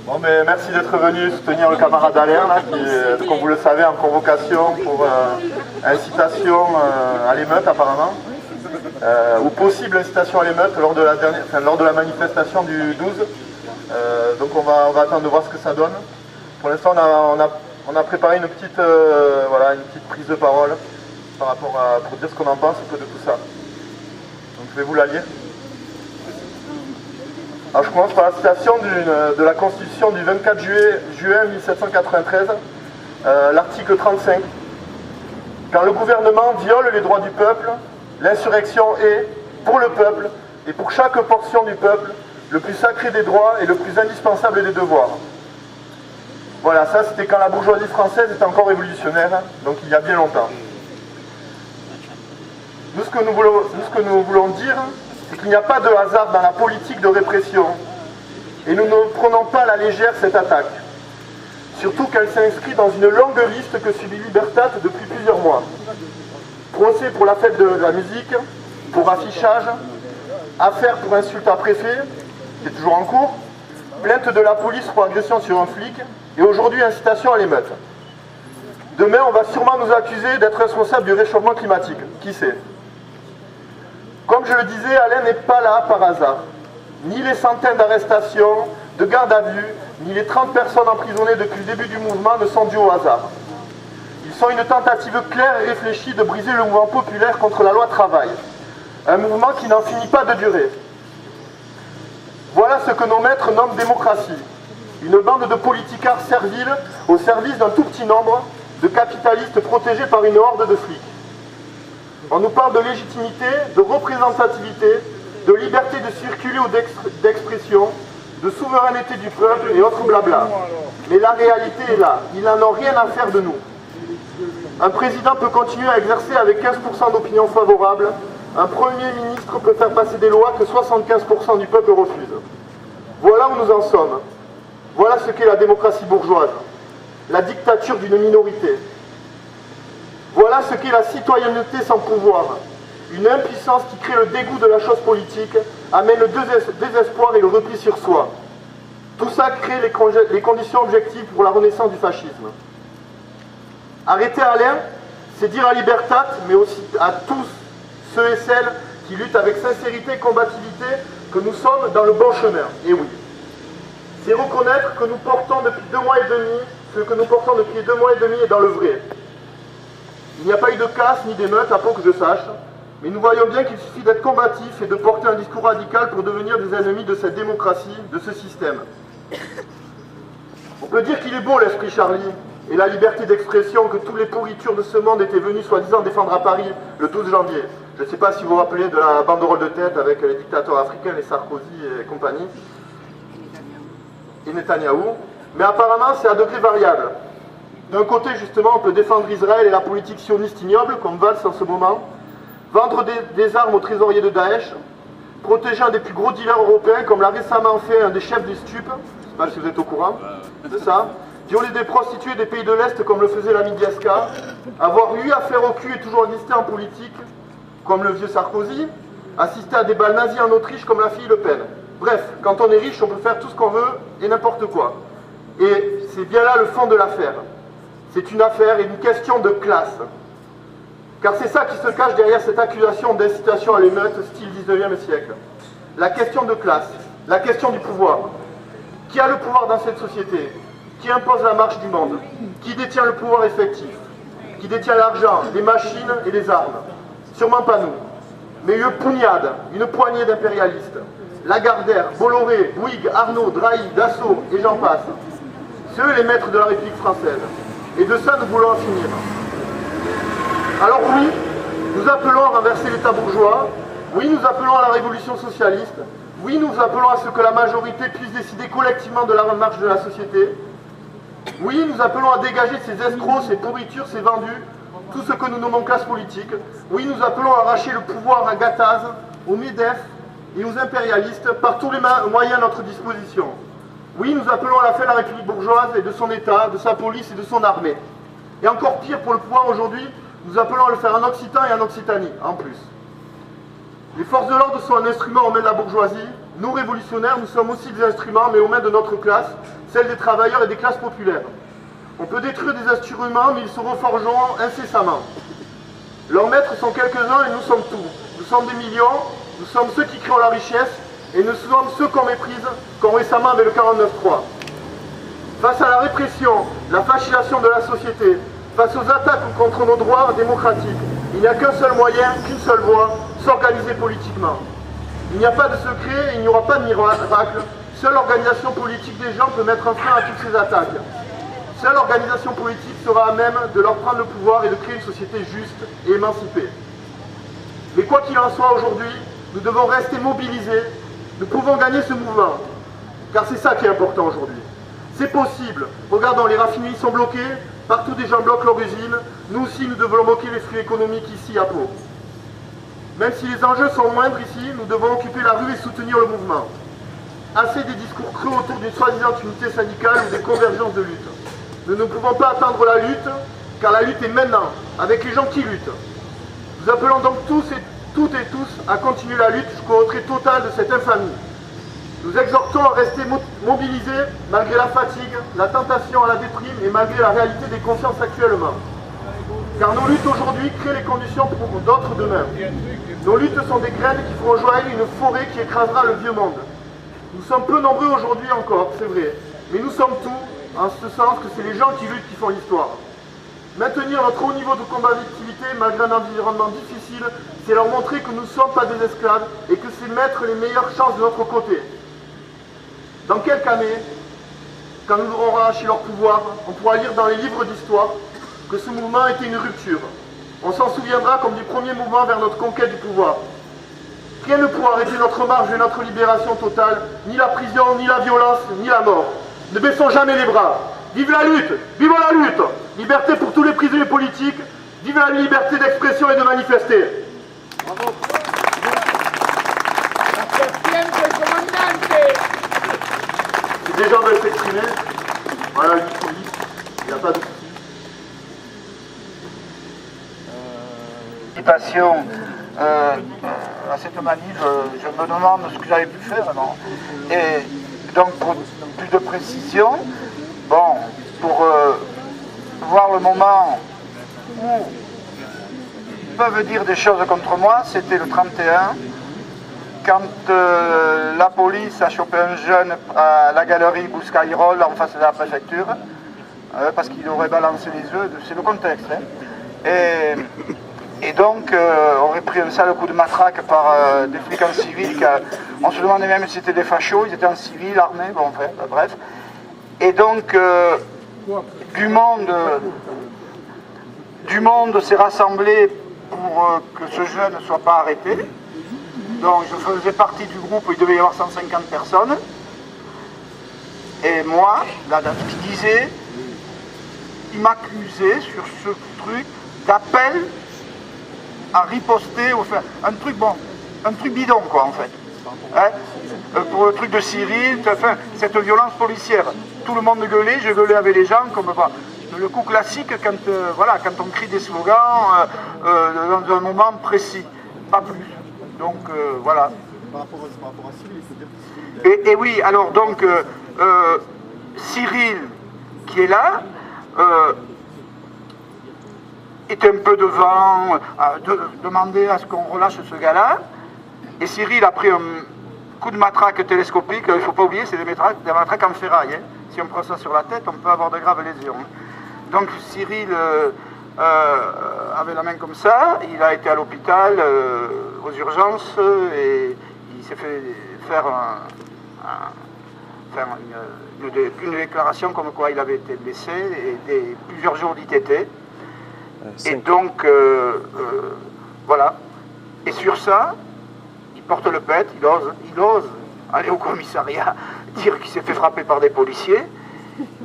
Bon, mais merci d'être venu soutenir le camarade Alain, là, qui est, comme vous le savez, en convocation pour incitation à l'émeute apparemment, ou possible incitation à l'émeute lors de la manifestation du 12. Donc on va attendre de voir ce que ça donne. Pour l'instant, on a préparé une petite prise de parole par rapport pour dire ce qu'on en pense un peu de tout ça. Donc je vais vous la lire. Alors je commence par la citation de la Constitution du 24 juin 1793, l'article 35. Quand le gouvernement viole les droits du peuple, l'insurrection est, pour le peuple et pour chaque portion du peuple, le plus sacré des droits et le plus indispensable des devoirs. Voilà, ça c'était quand la bourgeoisie française était encore révolutionnaire, donc il y a bien longtemps. Nous, ce que nous voulons dire, c'est qu'il n'y a pas de hasard dans la politique de répression, et nous ne prenons pas à la légère cette attaque. Surtout qu'elle s'inscrit dans une longue liste que subit Libertat depuis plusieurs mois. Procès pour la fête de la musique, pour affichage, affaire pour insulte à préfet, qui est toujours en cours, plainte de la police pour agression sur un flic, et aujourd'hui incitation à l'émeute. Demain, on va sûrement nous accuser d'être responsables du réchauffement climatique. Qui sait? Comme je le disais, Alain n'est pas là par hasard. Ni les centaines d'arrestations, de gardes à vue, ni les 30 personnes emprisonnées depuis le début du mouvement ne sont dues au hasard. Ils sont une tentative claire et réfléchie de briser le mouvement populaire contre la loi travail. Un mouvement qui n'en finit pas de durer. Voilà ce que nos maîtres nomment démocratie. Une bande de politicards serviles au service d'un tout petit nombre de capitalistes protégés par une horde de flics. On nous parle de légitimité, de représentativité, de liberté de circuler ou d'expression, de souveraineté du peuple et autres blabla. Mais la réalité est là, ils n'en ont rien à faire de nous. Un président peut continuer à exercer avec 15% d'opinion favorable, un premier ministre peut faire passer des lois que 75% du peuple refuse. Voilà où nous en sommes. Voilà ce qu'est la démocratie bourgeoise, la dictature d'une minorité. Voilà ce qu'est la citoyenneté sans pouvoir, une impuissance qui crée le dégoût de la chose politique, amène le désespoir et le repli sur soi. Tout ça crée les conditions objectives pour la renaissance du fascisme. Arrêter Alain, c'est dire à Libertat, mais aussi à tous ceux et celles qui luttent avec sincérité et combativité que nous sommes dans le bon chemin. Et oui. C'est reconnaître que nous portons depuis 2 mois et demi, ce que nous portons depuis 2 mois et demi est dans le vrai. Il n'y a pas eu de casse ni d'émeute, à peu que je sache, mais nous voyons bien qu'il suffit d'être combatif et de porter un discours radical pour devenir des ennemis de cette démocratie, de ce système. On peut dire qu'il est beau l'esprit Charlie, et la liberté d'expression que tous les pourritures de ce monde étaient venus soi-disant défendre à Paris le 12 janvier. Je ne sais pas si vous vous rappelez de la banderole de tête avec les dictateurs africains, les Sarkozy et compagnie, et Netanyahou, mais apparemment c'est à degré variable. D'un côté, justement, on peut défendre Israël et la politique sioniste ignoble, comme Valls en ce moment, vendre des armes aux trésoriers de Daesh, protéger un des plus gros dealers européens, comme l'a récemment fait un des chefs des stupes, je ne sais pas si vous êtes au courant de ça, violer des prostituées des pays de l'Est, comme le faisait l'ami Diaska, avoir eu affaire au cul et toujours existé en politique, comme le vieux Sarkozy, assister à des balles nazies en Autriche, comme la fille Le Pen. Bref, quand on est riche, on peut faire tout ce qu'on veut et n'importe quoi. Et c'est bien là le fond de l'affaire. C'est une affaire et une question de classe. Car c'est ça qui se cache derrière cette accusation d'incitation à l'émeute style 19e siècle. La question de classe, la question du pouvoir. Qui a le pouvoir dans cette société? Qui impose la marche du monde? Qui détient le pouvoir effectif? Qui détient l'argent, les machines et les armes? Sûrement pas nous. Mais une pugnade, une poignée d'impérialistes. Lagardère, Bolloré, Bouygues, Arnaud, Drahi, Dassault et j'en passe. C'est eux les maîtres de la République française. Et de ça, nous voulons en finir. Alors oui, nous appelons à renverser l'État bourgeois. Oui, nous appelons à la révolution socialiste. Oui, nous appelons à ce que la majorité puisse décider collectivement de la marche de la société. Oui, nous appelons à dégager ces escrocs, ces pourritures, ces vendus, tout ce que nous nommons classe politique. Oui, nous appelons à arracher le pouvoir à Gattaz, au MEDEF et aux impérialistes par tous les moyens à notre disposition. Oui, nous appelons à la fin de la République bourgeoise et de son État, de sa police et de son armée. Et encore pire pour le pouvoir aujourd'hui, nous appelons à le faire en Occitan et en Occitanie, en plus. Les forces de l'ordre sont un instrument aux mains de la bourgeoisie, Nous, révolutionnaires, nous sommes aussi des instruments, mais aux mains de notre classe, celle des travailleurs et des classes populaires. On peut détruire des instruments, mais ils se reforgeront incessamment. Leurs maîtres sont quelques-uns et nous sommes tous. Nous sommes des millions, nous sommes ceux qui créent la richesse, et nous sommes ceux qu'on méprise, comme récemment avec le 49-3. Face à la répression, la fascination de la société, face aux attaques contre nos droits démocratiques, il n'y a qu'un seul moyen, qu'une seule voie, s'organiser politiquement. Il n'y a pas de secret et il n'y aura pas de miracle. Seule l'organisation politique des gens peut mettre un frein à toutes ces attaques. Seule l'organisation politique sera à même de leur prendre le pouvoir et de créer une société juste et émancipée. Mais quoi qu'il en soit aujourd'hui, nous devons rester mobilisés. Nous pouvons gagner ce mouvement, car c'est ça qui est important aujourd'hui. C'est possible. Regardons, les raffineries sont bloquées, partout des gens bloquent leur usine. Nous aussi, nous devons bloquer les flux économiques ici à Pau. Même si les enjeux sont moindres ici, nous devons occuper la rue et soutenir le mouvement. Assez des discours creux autour d'une soi-disant unité syndicale ou des convergences de lutte. Nous ne pouvons pas attendre la lutte, car la lutte est maintenant, avec les gens qui luttent. Nous appelons donc toutes et tous à continuer la lutte jusqu'au retrait total de cette infamie. Nous exhortons à rester mobilisés malgré la fatigue, la tentation à la déprime et malgré la réalité des consciences actuellement. Car nos luttes aujourd'hui créent les conditions pour d'autres demain. Nos luttes sont des graines qui feront jaillir une forêt qui écrasera le vieux monde. Nous sommes peu nombreux aujourd'hui encore, c'est vrai, mais nous sommes tous, en ce sens que c'est les gens qui luttent qui font l'histoire. Maintenir notre haut niveau de combativité malgré un environnement difficile, c'est leur montrer que nous ne sommes pas des esclaves et que c'est mettre les meilleures chances de notre côté. Dans quelques années, quand nous aurons relâché leur pouvoir, on pourra lire dans les livres d'histoire que ce mouvement était une rupture. On s'en souviendra comme du premier mouvement vers notre conquête du pouvoir. Rien ne pourra arrêter notre marche et notre libération totale, ni la prison, ni la violence, ni la mort. Ne baissons jamais les bras. Vive la lutte! Vive la lutte! Liberté pour tous les prisonniers politiques, vive la liberté d'expression et de manifester. Bravo. Si des gens veulent s'exprimer, voilà, il n'y a pas de souci. Participation à cette manif, je me demande ce que j'avais pu faire, non? Et donc pour plus de précision, bon, pour voir le moment où ils peuvent dire des choses contre moi, c'était le 31, quand la police a chopé un jeune à la galerie Bouscaïrol en face de la préfecture, parce qu'il aurait balancé les œufs, c'est le contexte. Hein. Et donc, on aurait pris un sale coup de matraque par des flics en civil. On se demandait même si c'était des fachos, ils étaient en civil, armés, bon, enfin, bref. Et donc, du monde s'est rassemblé pour que ce jeune ne soit pas arrêté. Donc, je faisais partie du groupe où il devait y avoir 150 personnes. Et moi, la date qui disait, il m'accusait sur ce truc d'appel à riposter, enfin, un truc bidon quoi en fait. Hein, pour le truc de Cyril, enfin, cette violence policière. Tout le monde gueulait, je gueulais avec les gens comme le coup classique quand, voilà, quand on crie des slogans dans un moment précis, pas plus. Donc voilà. Par rapport à Cyril, il faut dire que Cyril... Et oui, alors donc Cyril qui est là, était un peu devant, demander à ce qu'on relâche ce gars-là. Et Cyril a pris un coup de matraque télescopique, il ne faut pas oublier, c'est des matraques en ferraille. Hein. Si on prend ça sur la tête, on peut avoir de graves lésions. Donc Cyril avait la main comme ça, il a été à l'hôpital, aux urgences, et il s'est fait faire une déclaration comme quoi il avait été blessé, et plusieurs jours d'ITT. Et donc, voilà. Et sur ça, il porte le pet, il ose aller au commissariat, dire qu'il s'est fait frapper par des policiers.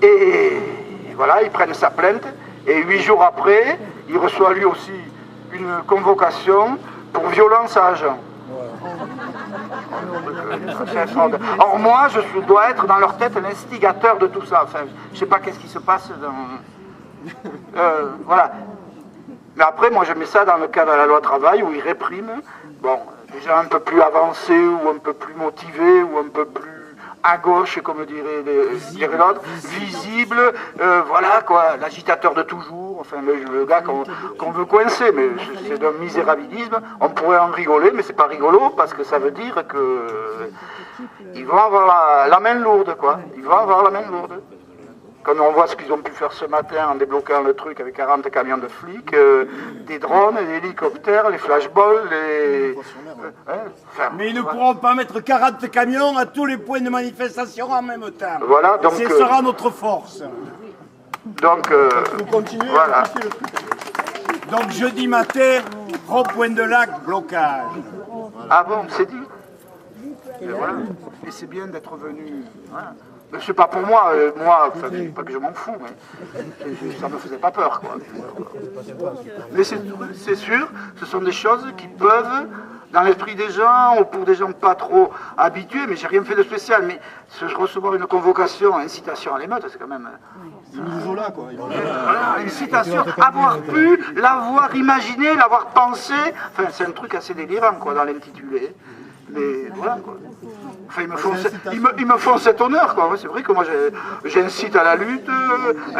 Et voilà, ils prennent sa plainte. Et 8 jours après, il reçoit lui aussi une convocation pour violence à agent. Or moi, je dois être dans leur tête l'instigateur de tout ça. Enfin, je ne sais pas qu'est-ce qui se passe dans... voilà. Mais après, moi je mets ça dans le cadre de la loi travail où ils répriment. Bon, des gens un peu plus avancés ou un peu plus motivés ou un peu plus à gauche, comme diraient l'autre, visible, voilà quoi, l'agitateur de toujours, enfin le gars qu'on veut coincer, mais c'est d'un misérabilisme, on pourrait en rigoler, mais c'est pas rigolo, parce que ça veut dire que ils vont avoir la main lourde, quoi, ils vont avoir la main lourde. Quand on voit ce qu'ils ont pu faire ce matin en débloquant le truc avec 40 camions de flics, des drones, des hélicoptères, les flashballs, les... Mais ils ne pourront pas mettre 40 camions à tous les points de manifestation en même temps. Voilà, donc... Ce sera notre force. Donc, Vous continuez voilà. à pousser le truc. Donc jeudi matin, rond-point de lac, blocage. Ah bon, c'est dit. Et voilà. Et c'est bien d'être venu. Voilà. Mais c'est pas pour moi, enfin, pas que je m'en fous, mais ça me faisait pas peur, quoi. Mais c'est sûr, ce sont des choses qui peuvent, dans l'esprit des gens, ou pour des gens pas trop habitués, mais j'ai rien fait de spécial, mais recevoir une convocation, incitation à l'émeute, c'est quand même... Ils là, quoi. Voilà, une citation, avoir pu, l'avoir imaginé, l'avoir pensé, enfin c'est un truc assez délirant, quoi, dans l'intitulé. Mais voilà, quoi. Enfin, ils me font cet honneur, quoi. C'est vrai que moi j'incite à la lutte,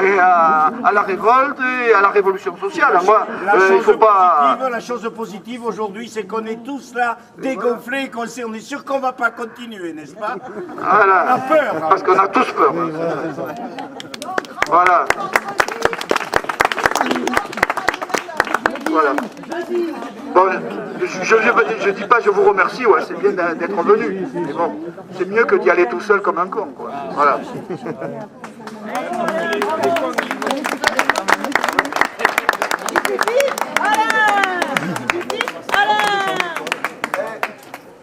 et à la révolte et à la révolution sociale. Moi, il faut pas... La chose positive aujourd'hui, c'est qu'on est tous là, dégonflés, on est sûr qu'on ne va pas continuer, n'est-ce pas? Voilà. On a peur. Hein. Parce qu'on a tous peur. Voilà. Voilà. Bon, je dis pas je vous remercie, ouais, c'est bien d'être venu. Mais bon, c'est mieux que d'y aller tout seul comme un con, quoi. Voilà.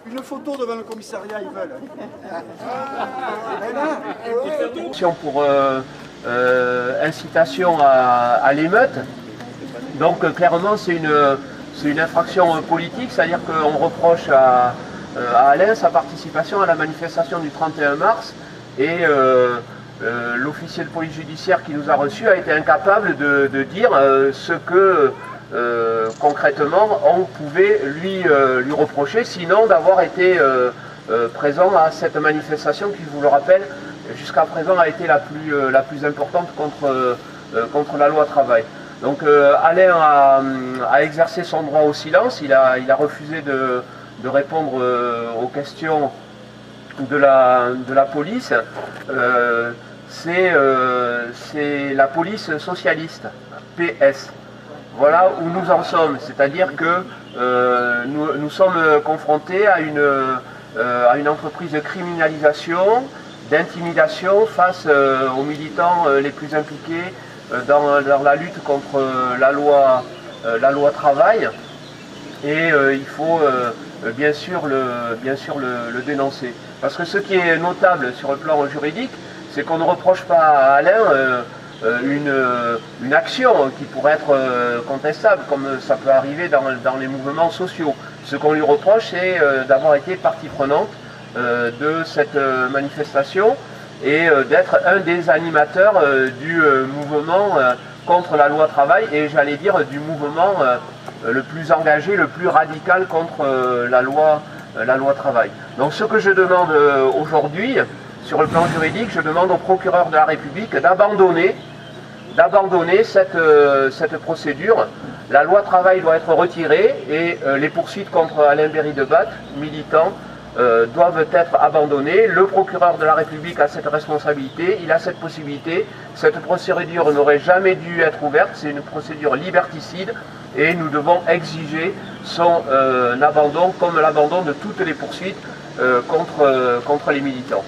Une photo devant le commissariat, ils veulent. Pour incitation à l'émeute. Donc clairement c'est une infraction politique, c'est-à-dire qu'on reproche à Alain sa participation à la manifestation du 31 mars et l'officier de police judiciaire qui nous a reçus a été incapable de dire ce que concrètement on pouvait lui reprocher, sinon d'avoir été présent à cette manifestation qui, je vous le rappelle, jusqu'à présent a été la plus importante contre la loi travail. Donc Alain a exercé son droit au silence, il a refusé de répondre aux questions de la police. C'est la police socialiste, PS. Voilà où nous en sommes, c'est-à-dire que nous sommes confrontés à une entreprise de criminalisation, d'intimidation face aux militants les plus impliqués dans la lutte contre la loi travail, et il faut bien sûr le dénoncer. Parce que ce qui est notable sur le plan juridique, c'est qu'on ne reproche pas à Alain une action qui pourrait être contestable, comme ça peut arriver dans les mouvements sociaux. Ce qu'on lui reproche, c'est d'avoir été partie prenante de cette manifestation et d'être un des animateurs du mouvement contre la loi travail, et j'allais dire du mouvement le plus engagé, le plus radical contre la loi travail. Donc ce que je demande aujourd'hui, sur le plan juridique, je demande au procureur de la République d'abandonner cette procédure. La loi travail doit être retirée et les poursuites contre Alain Berry-de-Bath, militant, doivent être abandonnées. Le procureur de la République a cette responsabilité, il a cette possibilité. Cette procédure n'aurait jamais dû être ouverte, c'est une procédure liberticide et nous devons exiger son abandon, comme l'abandon de toutes les poursuites contre les militants.